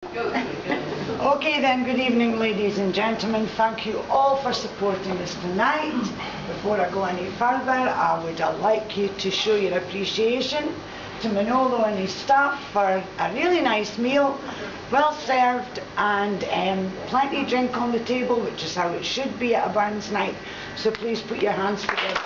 Okay then, good evening ladies and gentlemen. Thank you all for supporting us tonight. Before I go any further, I would like you to show your appreciation to Manolo and his staff for a really nice meal, well served, and plenty of drink on the table, which is how it should be at a Burns night. So please put your hands together.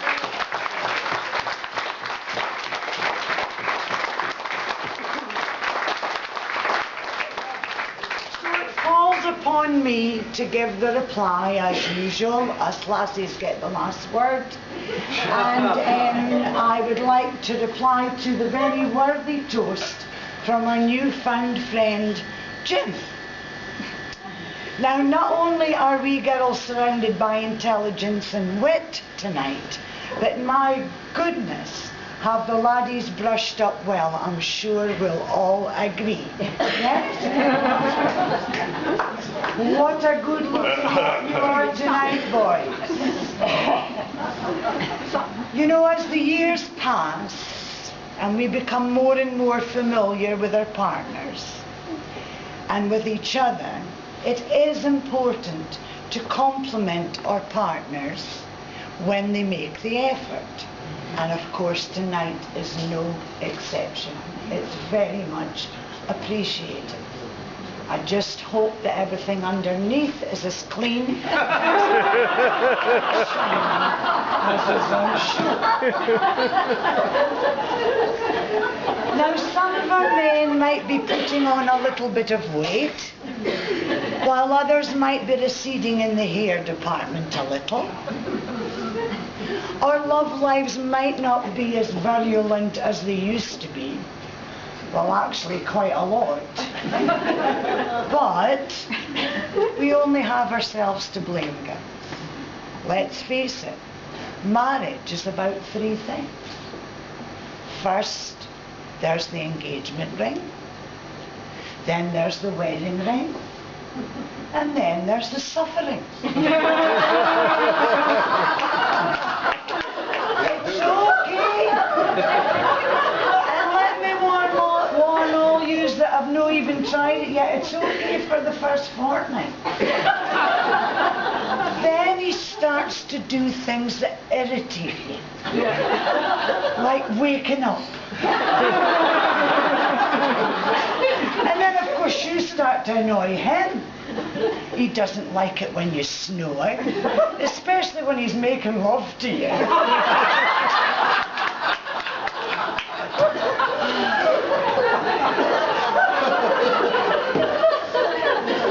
Upon me to give the reply as usual. Us lassies get the last word, and I would like to reply to the very worthy toast from our newfound friend Jim. Now, not only are we girls surrounded by intelligence and wit tonight, but my goodness, have the laddies brushed up well, I'm sure we'll all agree. Yes? What a good looking lot you are tonight, boys. You know, as the years pass and we become more and more familiar with our partners and with each other, it is important to compliment our partners when they make the effort. And of course tonight is no exception. It's very much appreciated. I just hope that everything underneath is as clean as is on shore. Now, some of our men might be putting on a little bit of weight, while others might be receding in the hair department a little. Our love lives might not be as virulent as they used to be. Well, actually quite a lot. But we only have ourselves to blame, guys. Let's face it, marriage is about three things. First, there's the engagement ring. Then there's the wedding ring. And then there's the suffering. It's okay. And let me warn all yous that have not even tried it yet, it's okay for the first fortnight. Then he starts to do things that irritate you. Like waking up. And then of course you start to annoy him. He doesn't like it when you snore, especially when he's making love to you.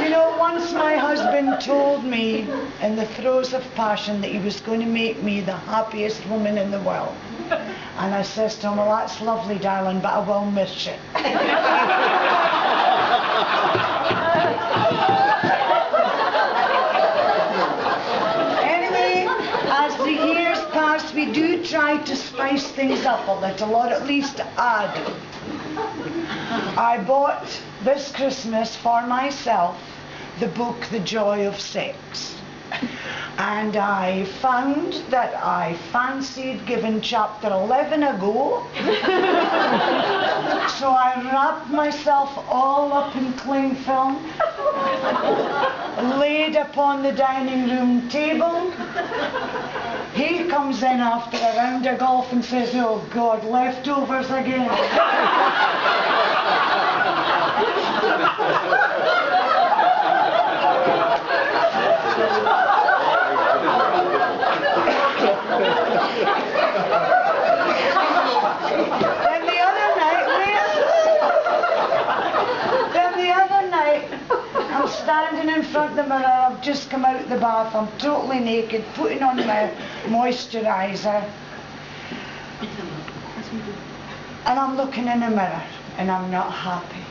You know, once my husband told me in the throes of passion that he was going to make me the happiest woman in the world. And I says to him, well, that's lovely, darling, but I will miss you. Anyway, as the years pass, we do try to spice things up a little, or at least I do. I bought this Christmas for myself the book The Joy of Sex. And I found that I fancied giving chapter 11 a go. So I wrapped myself all up in cling film, laid upon the dining room table. He comes in after a round of golf and says, oh God, leftovers again. Then the other night, I'm standing in front of the mirror, I've just come out of the bath, I'm totally naked, putting on my moisturiser, and I'm looking in the mirror, and I'm not happy.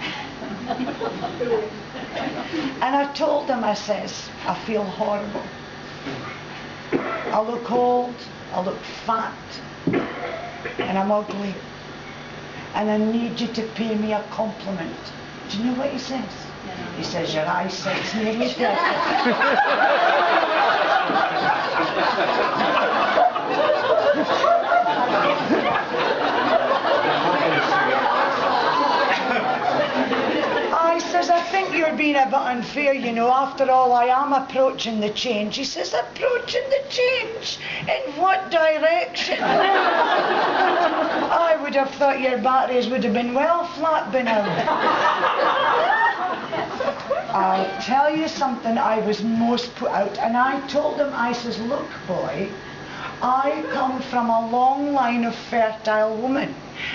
And I told him, I says, I feel horrible. I look old, I look fat, and I'm ugly. And I need you to pay me a compliment. Do you know what he says? He says, your eyesight's nearly perfect. I says, I think you're being a bit unfair, you know. After all, I am approaching the change. He says, approaching the change? In what direction? I would have thought your batteries would have been well flat by now. I'll tell you something, I was most put out, and I told him, I says, look, boy, I come from a long line of fertile women.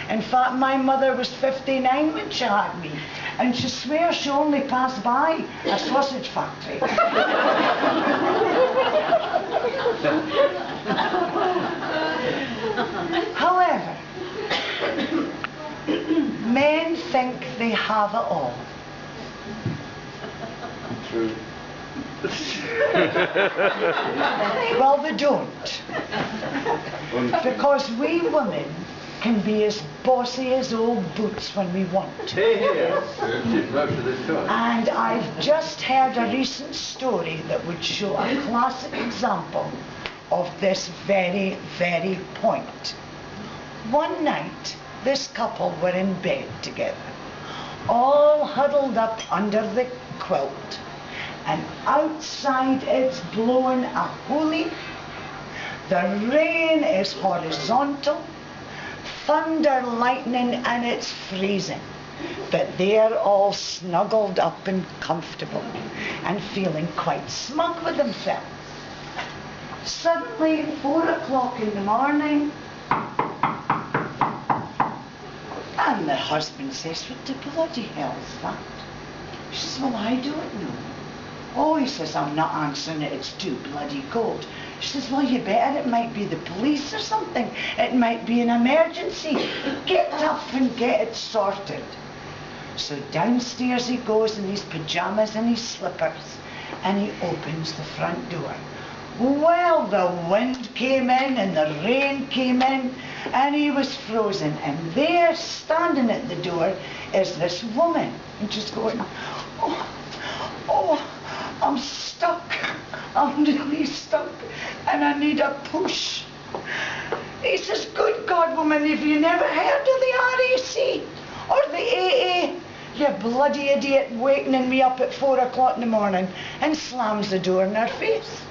In fact, my mother was 59 when she had me, and she swears she only passed by a sausage factory. However, men think they have it all. True. Well, they don't. Because we women can be as bossy as old boots when we want to. And I've just heard a recent story that would show a classic example of this very, very point. One night, this couple were in bed together, all huddled up under the quilt, and outside it's blowing a holy, the rain is horizontal, thunder, lightning, and it's freezing. But they're all snuggled up and comfortable and feeling quite smug with themselves. Suddenly, 4 o'clock in the morning, and the husband says, what the bloody hell's that? She says, well, I don't know. Oh, he says, I'm not answering it, it's too bloody cold. She says, well, you better, it might be the police or something. It might be an emergency. Get up and get it sorted. So downstairs he goes in his pyjamas and his slippers, and he opens the front door. Well, the wind came in and the rain came in, and he was frozen. And there, standing at the door, is this woman. And she's going, oh, I'm stuck. I'm really stuck, and I need a push. He says, good God, woman, have you never heard of the RAC or the AA? You bloody idiot, wakening me up at 4 o'clock in the morning, and slams the door in her face.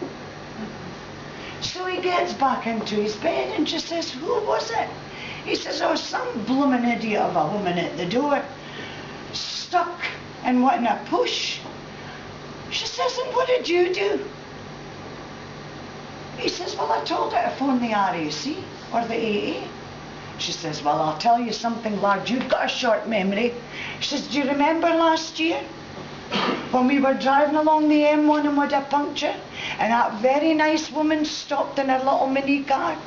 So he gets back into his bed, and she says, who was it? He says, oh, some blooming idiot of a woman at the door, stuck and wanting a push. She says, and what did you do? He says, well, I told her to phone the RAC or the AA. She says, well, I'll tell you something, lad, you've got a short memory. She says, do you remember last year when we were driving along the M1 and we had a puncture, and that very nice woman stopped in her little mini car,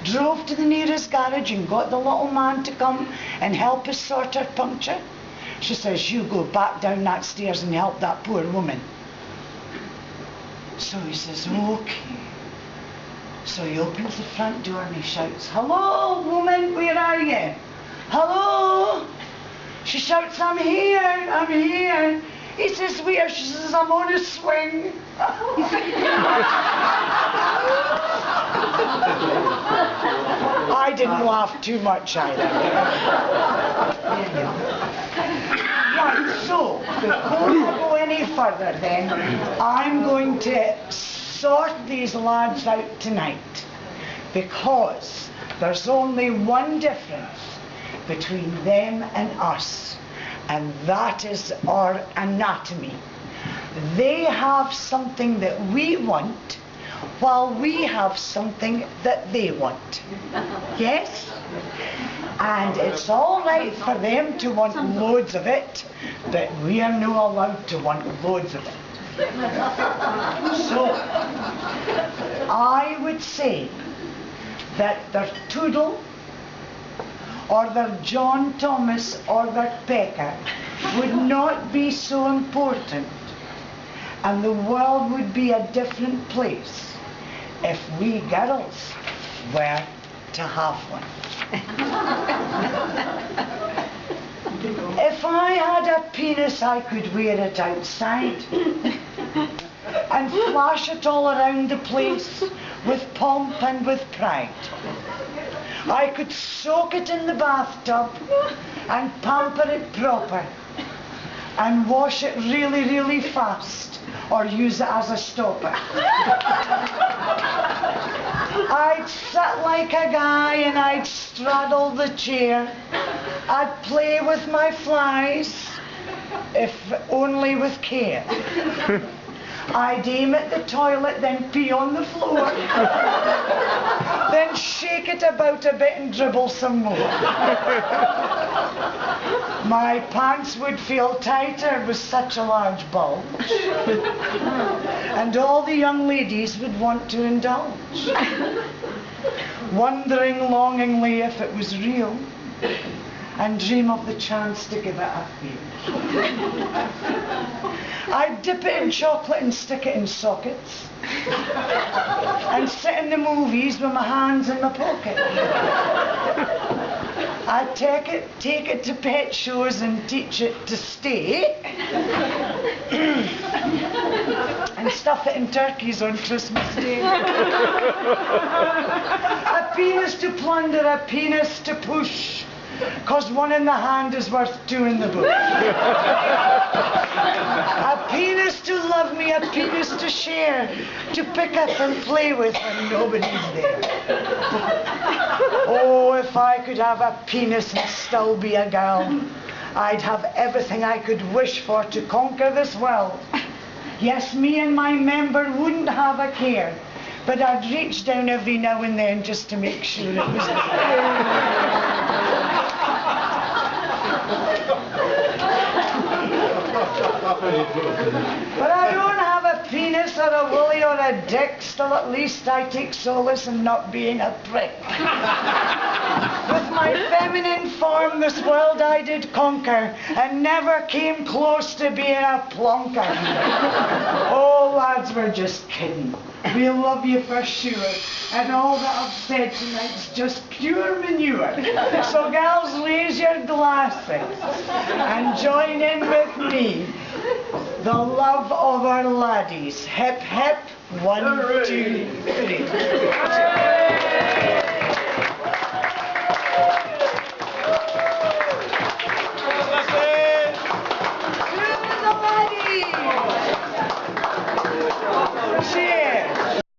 drove to the nearest garage and got the little man to come and help us sort her puncture? She says, you go back down that stairs and help that poor woman. So he says, okay. So he opens the front door and he shouts, hello, woman, where are you? Hello? She shouts, I'm here, I'm here. He says, where? She says, I'm on a swing. I didn't laugh too much either. Right, so, before I go any further then, I'm going to sort these lads out tonight, because there's only one difference between them and us, and that is our anatomy. They have something that we want, while we have something that they want. Yes? And it's all right for them to want loads of it, but we are not allowed to want loads of it. So, I would say that their Toodle, or their John Thomas, or their Pecker would not be so important, and the world would be a different place if we girls were to have one. If I had a penis, I could wear it outside and flash it all around the place with pomp and with pride. I could soak it in the bathtub and pamper it proper. and wash it really, really fast, or use it as a stopper. I'd sit like a guy and I'd straddle the chair. I'd play with my flies, if only with care. I'd aim at the toilet, then pee on the floor, then shake it about a bit and dribble some more. My pants would feel tighter with such a large bulge, and all the young ladies would want to indulge, wondering longingly if it was real, and dream of the chance to give it a feel. I'd dip it in chocolate and stick it in sockets, and sit in the movies with my hands in my pocket. I'd take it to pet shows and teach it to stay, and stuff it in turkeys on Christmas Day. A penis to plunder, a penis to push, 'cause one in the hand is worth two in the bush. A penis to love me, a penis to share, to pick up and play with when nobody's there. Oh, if I could have a penis and still be a girl, I'd have everything I could wish for to conquer this world. Yes, me and my member wouldn't have a care, but I'd reach down every now and then just to make sure it was there. But I don't have a penis or a willy or a dick, still at least I take solace in not being a prick. With my feminine form this world I did conquer, and never came close to being a plonker. Oh lads, we're just kidding. We love you for sure, and all that I've said tonight's just pure manure. So gals, raise your glasses and join in with me. The love of our laddies. Hip hip, 1, 2, 3.